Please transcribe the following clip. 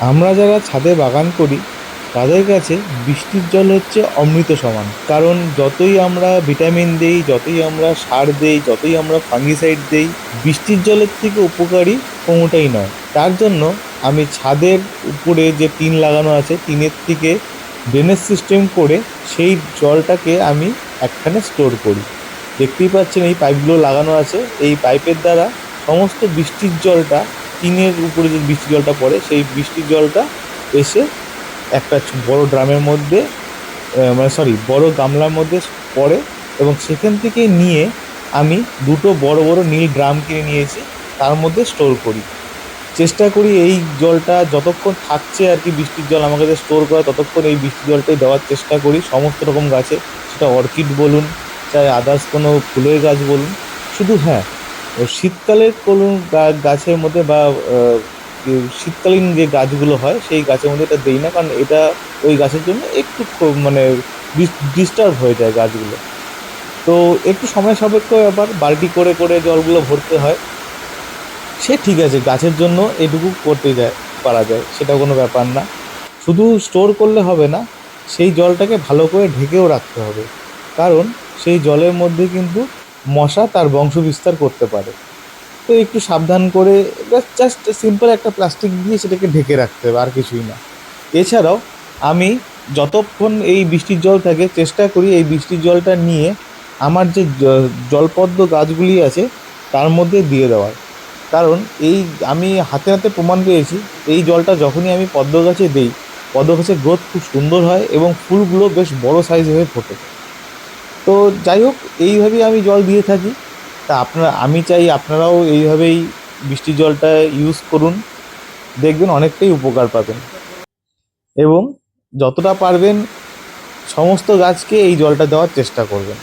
আমরা যারা ছাদে বাগান করি তাদের কাছে বৃষ্টির জল হচ্ছে অমৃত সমান। কারণ যতই আমরা ভিটামিন দেই, যতই আমরা সার দেই, যতই আমরা ফাঙ্গিসাইড দেই, বৃষ্টির জলের থেকে উপকারী কোনোটাই নয়। তার জন্য আমি ছাদের উপরে যে টিন লাগানো আছে, টিনের থেকে ড্রেনেজ সিস্টেম করে সেই জলটাকে আমি একখানে স্টোর করি। দেখতেই পাচ্ছেন এই পাইপগুলো লাগানো আছে, এই পাইপের দ্বারা সমস্ত বৃষ্টির জলটা, টিনের উপরে যে বৃষ্টির জলটা পড়ে সেই বৃষ্টির জলটা এসে একটা বড় ড্রামের মধ্যে, বড় গামলার মধ্যে পড়ে, এবং সেখান থেকে নিয়ে আমি দুটো বড় বড় নীল ড্রাম কিনে নিয়েছি, তার মধ্যে স্টোর করি। চেষ্টা করি এই জলটা যতক্ষণ থাকছে আর কি, বৃষ্টির জল আমার কাছে স্টোর করা, ততক্ষণ এই বৃষ্টির জলটাই দেওয়ার চেষ্টা করি সমস্ত রকম গাছে। সেটা অর্কিড বলুন, চাই আদার্স কোনো ফুলের গাছ বলুন। শুধু হ্যাঁ, শীতকালের কোনো গাছের মধ্যে বা শীতকালীন যে গাছগুলো হয় সেই গাছের মধ্যে এটা দেই না, কারণ এটা ওই গাছের জন্য একটু মানে ডিস্টার্ব হয়ে যায় গাছগুলো। তো একটু সময় সাপেক্ষ ব্যাপার, বালতি করে করে জলগুলো ভরতে হয়। সে ঠিক আছে, গাছের জন্য এটুকু করতে যায়, পারা যায়, সেটা কোনো ব্যাপার না। শুধু স্টোর করলে হবে না, সেই জলটাকে ভালো করে ঢেকেও রাখতে হবে। কারণ সেই জলের মধ্যে কিন্তু মশা তার বংশ বিস্তার করতে পারে। তো একটু সাবধান করে জাস্ট সিম্পল একটা প্লাস্টিক দিয়ে সেটাকে ঢেকে রাখতে হবে, আর কিছুই না। এছাড়াও আমি যতক্ষণ এই বৃষ্টির জল থাকে চেষ্টা করি এই বৃষ্টির জলটা নিয়ে আমার যে জলপদ্ম গাছগুলি আছে তার মধ্যে দিয়ে দেওয়ার। কারণ এই আমি হাতে হাতে প্রমাণ পেয়েছি, এই জলটা যখনই আমি পদ্ম গাছে দিই, পদ্ম গাছের গ্রোথ খুব সুন্দর হয় এবং ফুলগুলো বেশ বড় সাইজ হয়ে ফোটে। তো যাই হোক, এইভাবেই আমি জল দিয়ে থাকি। তা আমি চাই আপনারাও এইভাবেই বৃষ্টির জলটা ইউজ করুন, দেখবেন অনেকটাই উপকার পাবেন। এবং যতটা পারবেন সমস্ত গাছকে এই জলটা দেওয়ার চেষ্টা করবেন।